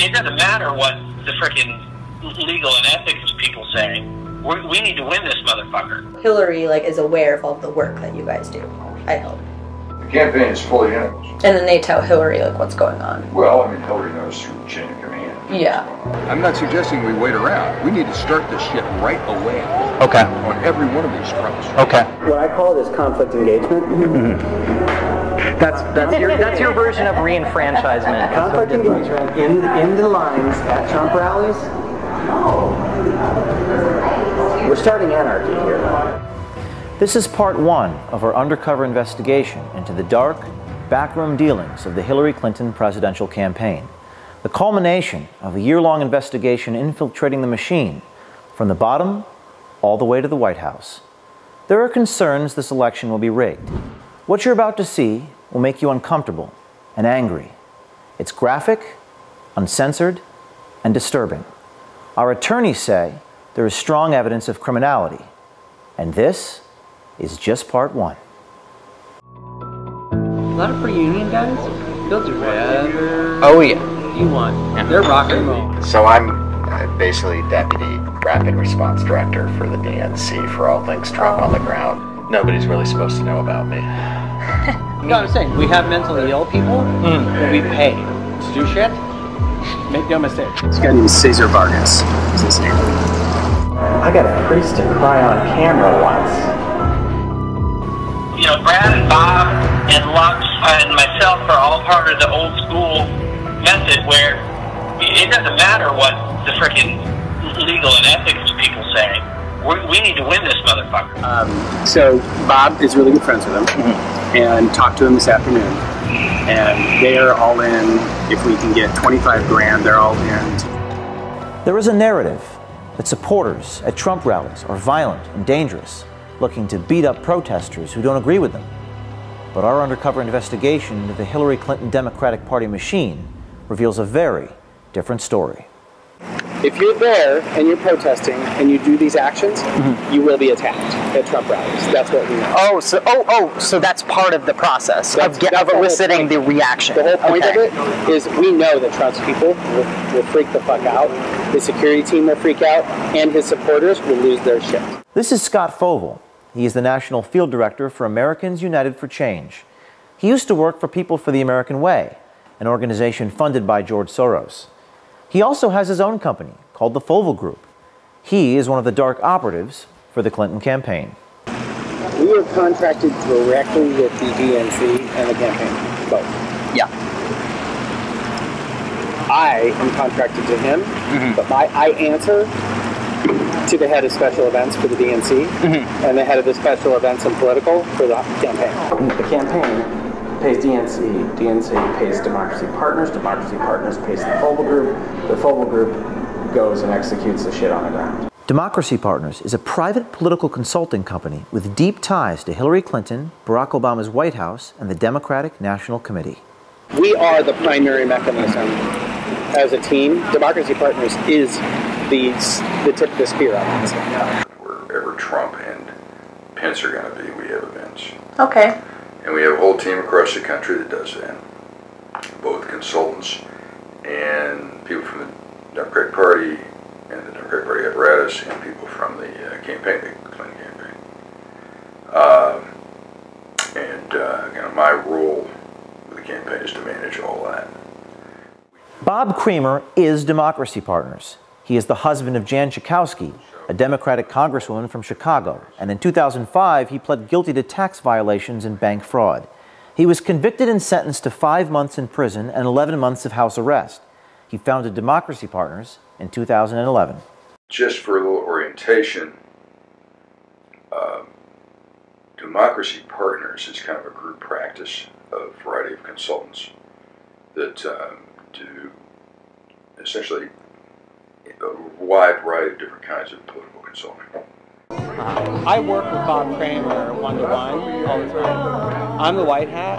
It doesn't matter what the freaking legal and ethics people say. We need to win this motherfucker. Hillary, like, is aware of all the work that you guys do, I hope. The campaign is fully in it. And then they tell Hillary, like, what's going on. Well, I mean, Hillary knows through the chain of command. Yeah. I'm not suggesting we wait around. We need to start this shit right away. Okay. On every one of these fronts. Okay. What I call it is conflict engagement. That's your version of re-enfranchisement. Conflict engagement in the lines at Trump rallies. We're starting anarchy here. This is part one of our undercover investigation into the dark, backroom dealings of the Hillary Clinton presidential campaign. The culmination of a year-long investigation infiltrating the machine from the bottom all the way to the White House. There are concerns this election will be rigged. What you're about to see will make you uncomfortable and angry. It's graphic, uncensored, and disturbing. Our attorneys say there is strong evidence of criminality, and this is just part one. A lot of pre-union guys? They'll do whatever Oh yeah. you want. Yeah. They're rock and roll. So I'm basically Deputy Rapid Response Director for the DNC for all things Trump on the ground. Nobody's really supposed to know about me. No, I'm saying, we have mentally ill people that we pay to do shit. Make no mistake. This guy named Cesar Vargas is his name. I got a priest to cry on camera once. You know, Brad and Bob and Lux and myself are all part of the old school method where it doesn't matter what the freaking legal and ethics people say. We need to win this motherfucker. So Bob is really good friends with him, and talked to him this afternoon. And they are all in. If we can get 25 grand, they're all in. There is a narrative that supporters at Trump rallies are violent and dangerous, looking to beat up protesters who don't agree with them. But our undercover investigation into the Hillary Clinton Democratic Party machine reveals a very different story. If you're there and you're protesting and you do these actions, you will be attacked at Trump rallies. That's what we know. So that's part of the process of eliciting the reaction. The whole point of it is we know that Trump's people will freak the fuck out. His security team will freak out, and his supporters will lose their shit. This is Scott Fovel. He is the National Field Director for Americans United for Change. He used to work for People for the American Way, an organization funded by George Soros. He also has his own company called the Fovel Group. He is one of the dark operatives for the Clinton campaign. We are contracted directly with the DNC and the campaign, both. Yeah. I am contracted to him, but I answer to the head of special events for the DNC and the head of the special events and political for the campaign. The campaign pays DNC, DNC pays Democracy Partners pays the Fovel Group, the Fovel Group goes and executes the shit on the ground. Democracy Partners is a private political consulting company with deep ties to Hillary Clinton, Barack Obama's White House, and the Democratic National Committee. We are the primary mechanism as a team. Democracy Partners is the tip of the spear on this. Wherever Trump and Pence are going to be, we have events. Okay. And we have a whole team across the country that does that. Both consultants and people from the Democratic Party and the Democratic Party apparatus and people from the campaign, the Clinton campaign. My role with the campaign is to manage all that. Bob Creamer is Democracy Partners. He is the husband of Jan Schakowsky, a Democratic congresswoman from Chicago, and in 2005 he pled guilty to tax violations and bank fraud. He was convicted and sentenced to 5 months in prison and 11 months of house arrest. He founded Democracy Partners in 2011. Just for a little orientation, Democracy Partners is kind of a group practice of a variety of consultants that do essentially a wide variety of different kinds of political consulting. I work with Bob Creamer one-to-one all the time. I'm the white hat.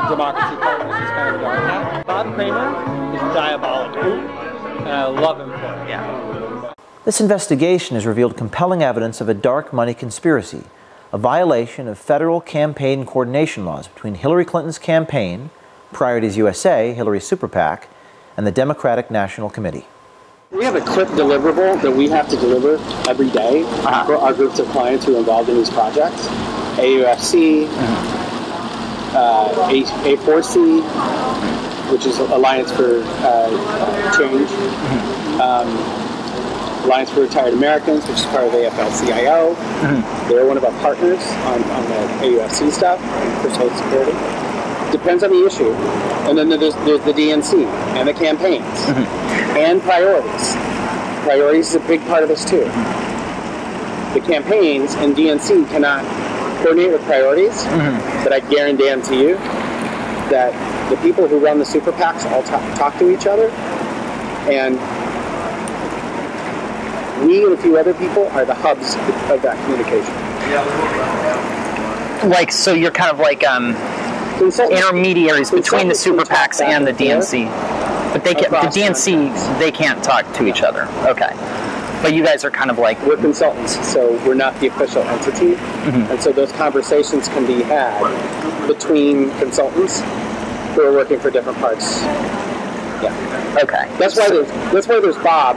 Democracy Partners is kind of the dark hat. Bob Creamer is diabolical, and I love him for it. Yeah. This investigation has revealed compelling evidence of a dark money conspiracy, a violation of federal campaign coordination laws between Hillary Clinton's campaign, Priorities USA, Hillary's super PAC, and the Democratic National Committee. We have a quick deliverable that we have to deliver every day for our groups of clients who are involved in these projects. AUFC, A4C, which is Alliance for Change, Alliance for Retired Americans, which is part of AFL-CIO. They're one of our partners on the AUFC stuff for Social Security. Depends on the issue. And then there's the DNC and the campaigns and priorities. Priorities is a big part of this too. The campaigns and DNC cannot coordinate with priorities, but I guarantee you that the people who run the super PACs all talk to each other, and we and a few other people are the hubs of that communication. Like, so you're kind of like intermediaries between the super PACs and the DNC, but the DNC, they can't talk to each other. Okay. But you guys are kind of like... We're consultants, so we're not the official entity. And so those conversations can be had between consultants who are working for different parts. Yeah. Okay. That's why there's Bob,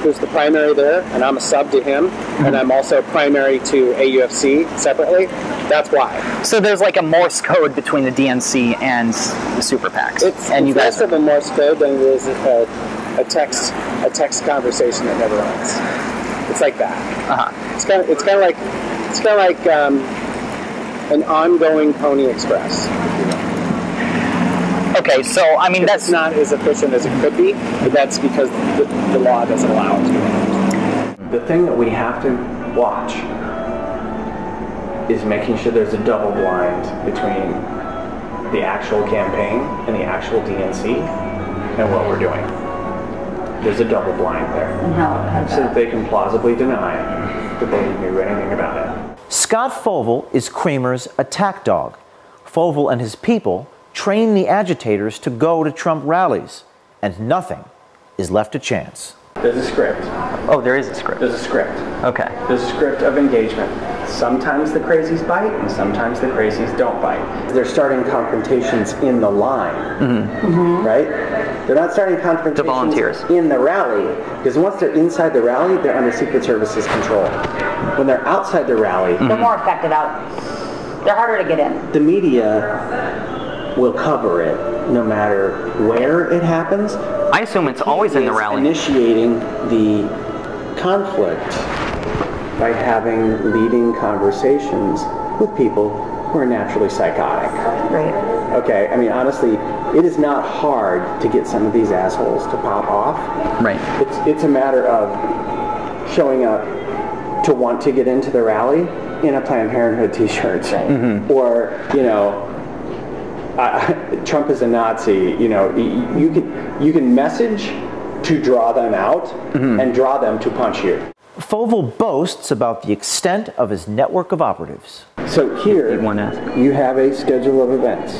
who's the primary there, and I'm a sub to him, and I'm also primary to AUFC separately. That's why. So there's like a Morse code between the DNC and the super PACs. It's less of a Morse code than it is a text conversation that never ends. It's like that. It's kind of like an ongoing Pony Express. Okay, so I mean that's not as efficient as it could be, but that's because the law doesn't allow it to. The thing that we have to watch is making sure there's a double blind between the actual campaign and the actual DNC and what we're doing. There's a double blind there. So that they can plausibly deny that they knew anything about it. Scott Fovel is Cramer's attack dog. Fovel and his people train the agitators to go to Trump rallies, and nothing is left to chance. There's a script. Oh, there is a script. There's a script. Okay. There's a script of engagement. Sometimes the crazies bite, and sometimes the crazies don't bite. They're starting confrontations in the line, right? They're not starting confrontations to volunteers in the rally, because once they're inside the rally, they're under Secret Service's control. When they're outside the rally, they're more effective out. They're harder to get in. The media will cover it no matter where it happens. I assume it's always in the rally. Initiating the conflict by having leading conversations with people who are naturally psychotic. Right. Okay, I mean, honestly, it is not hard to get some of these assholes to pop off. Right. It's a matter of showing up to want to get into the rally in a Planned Parenthood t-shirt. Or, you know, Trump is a Nazi. You know, you can message to draw them out and draw them to punch you. Fovel boasts about the extent of his network of operatives. So here, you have a schedule of events.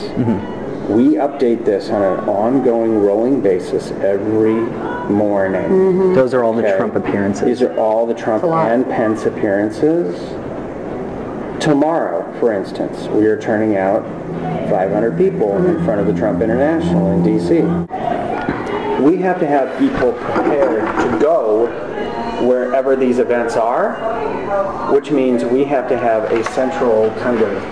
We update this on an ongoing, rolling basis every morning. Those are all the Trump appearances. These are all the Trump and Pence appearances. Tomorrow, for instance, we are turning out 500 people in front of the Trump International in D.C. We have to have people prepared to go wherever these events are, which means we have to have a central kind of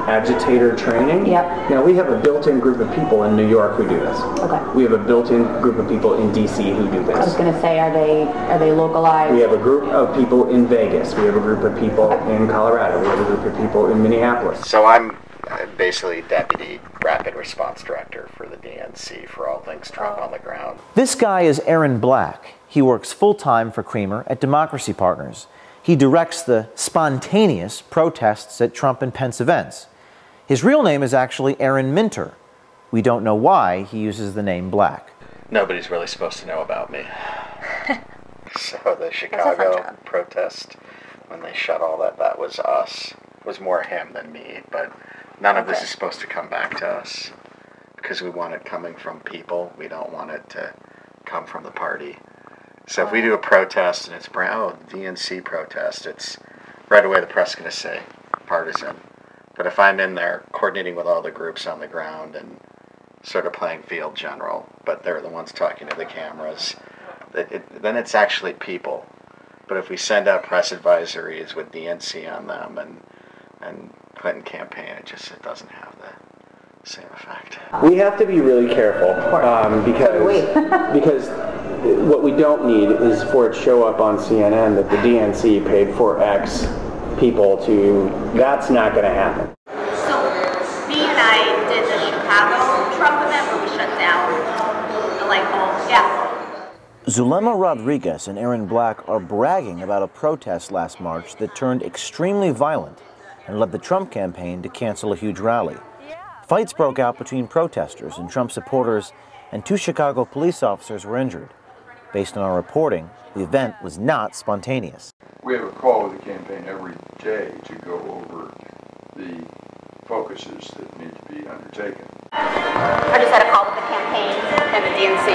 agitator training. Yep. Now, we have a built-in group of people in New York who do this. Okay. We have a built-in group of people in D.C. who do this. I was going to say, are they localized? We have a group of people in Vegas. We have a group of people in Colorado. We have a group of people in Minneapolis. So I'm basically Deputy Rapid Response Director for the DNC for all things Trump on the ground. This guy is Aaron Black. He works full-time for Cramer at Democracy Partners. He directs the spontaneous protests at Trump and Pence events. His real name is actually Aaron Minter. We don't know why he uses the name Black. Nobody's really supposed to know about me. So the Chicago protest, when they shut all that was us. It was more him than me, but none of this is supposed to come back to us because we want it coming from people. We don't want it to come from the party. So if we do a protest and it's DNC protest, it's right away the press is going to say partisan. But if I'm in there coordinating with all the groups on the ground and sort of playing field general, but they're the ones talking to the cameras. Then it's actually people. But if we send out press advisories with DNC on them and Clinton campaign, it doesn't have the same effect. We have to be really careful because what we don't need is for it to show up on CNN that the DNC paid for X people to. That's not going to happen. So B and I did the Chicago Trump event where we shut down the light bulbs. Yeah. Zulema Rodriguez and Aaron Black are bragging about a protest last March that turned extremely violent and led the Trump campaign to cancel a huge rally. Fights broke out between protesters and Trump supporters, and 2 Chicago police officers were injured. Based on our reporting, the event was not spontaneous. We have a call with the campaign every day to go over the focuses that need to be undertaken. I just had a call with the campaign and the DNC.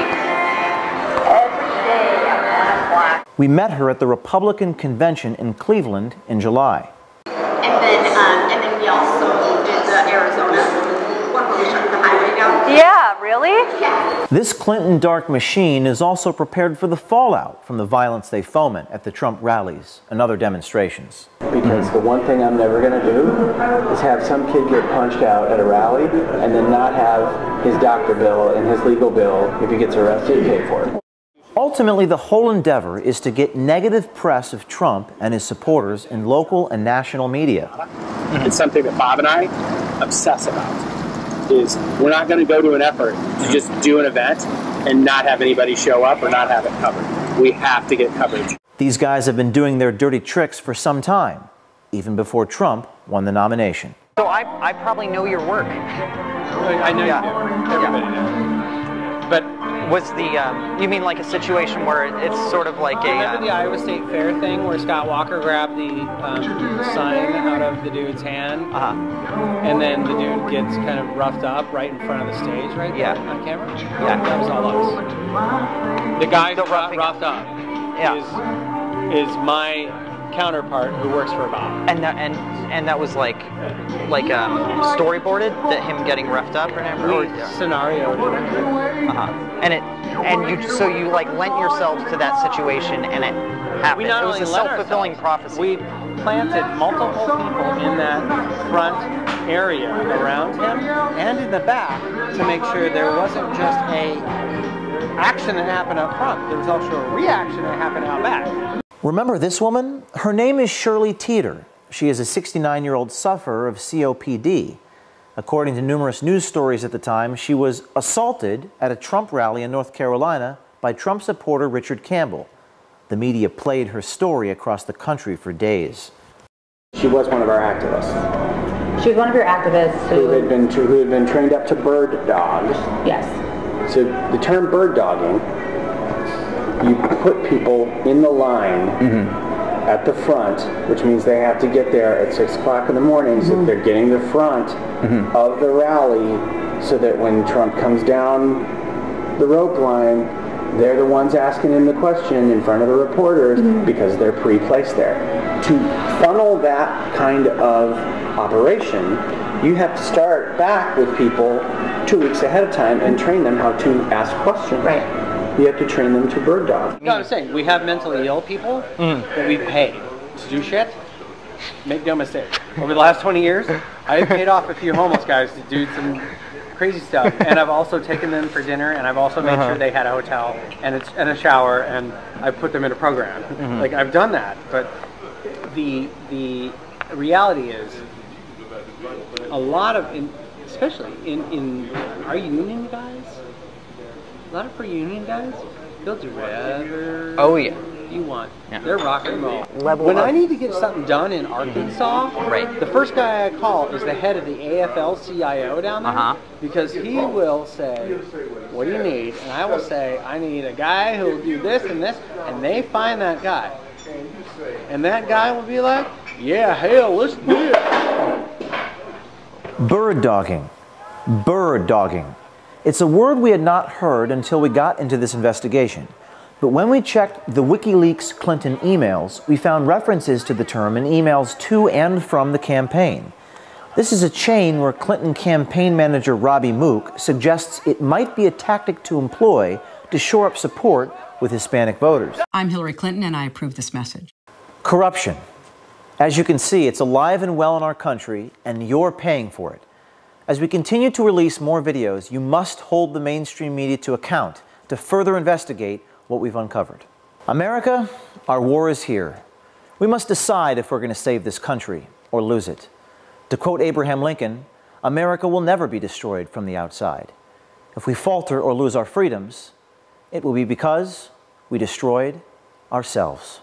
Every day at 1 o'clock. We met her at the Republican convention in Cleveland in July. And then we also did the Arizona one where we shut the highway down. Yeah, really? Yeah. This Clinton dark machine is also prepared for the fallout from the violence they foment at the Trump rallies and other demonstrations. Because the one thing I'm never going to do is have some kid get punched out at a rally and then not have his doctor bill and his legal bill, if he gets arrested, pay for it. Ultimately, the whole endeavor is to get negative press of Trump and his supporters in local and national media. It's something that Bob and I obsess about. Is we're not going to go to an effort to just do an event and not have anybody show up or not have it covered. We have to get coverage. These guys have been doing their dirty tricks for some time, even before Trump won the nomination. So I probably know your work. I know you do. Everybody does. But was the, you mean like a situation where it's sort of like a... Remember the Iowa State Fair thing where Scott Walker grabbed the sign out of the dude's hand? And then the dude gets kind of roughed up right in front of the stage right there on camera? Yeah. That was all us. The guy who got roughed up is my counterpart who works for Bob. And that was like storyboarded, that him getting roughed up, or we scenarioed it. So you like lent yourselves to that situation, and it happened. We not it was only a self-fulfilling prophecy. We planted multiple people in that front area around him and in the back to make sure there wasn't just a action that happened up front. There was also a reaction that happened out back. Remember this woman? Her name is Shirley Teeter. She is a 69-year-old sufferer of COPD. According to numerous news stories at the time, she was assaulted at a Trump rally in North Carolina by Trump supporter Richard Campbell. The media played her story across the country for days. She was one of our activists. She was one of your activists who had been trained up to bird dogs. Yes. So the term bird dogging, you put people in the line at the front, which means they have to get there at 6 o'clock in the morning, so they're getting the front of the rally, so that when Trump comes down the rope line, they're the ones asking him the question in front of the reporters because they're pre-placed there. To funnel that kind of operation, you have to start back with people 2 weeks ahead of time and train them how to ask questions. Right. You have to train them to bird dog. No, I'm saying we have mentally ill people that we pay to do shit. Make no mistake. Over the last 20 years, I've paid off a few homeless guys to do some crazy stuff, and I've also taken them for dinner, and I've also made sure they had a hotel and a shower, and I put them in a program. Like, I've done that, but the reality is a lot of, especially in our union guys, a lot of our union guys, they'll do whatever you want. Yeah. They're rock and roll. When I need to get something done in Arkansas, the first guy I call is the head of the AFL-CIO down there, because he will say, what do you need? And I will say, I need a guy who will do this and this, and they find that guy. And that guy will be like, yeah, hell, let's do it. Bird dogging. Bird dogging. It's a word we had not heard until we got into this investigation. But when we checked the WikiLeaks Clinton emails, we found references to the term in emails to and from the campaign. This is a chain where Clinton campaign manager Robbie Mook suggests it might be a tactic to employ to shore up support with Hispanic voters. I'm Hillary Clinton, and I approve this message. Corruption. As you can see, it's alive and well in our country, and you're paying for it. As we continue to release more videos, you must hold the mainstream media to account to further investigate what we've uncovered. America, our war is here. We must decide if we're going to save this country or lose it. To quote Abraham Lincoln, America will never be destroyed from the outside. If we falter or lose our freedoms, it will be because we destroyed ourselves.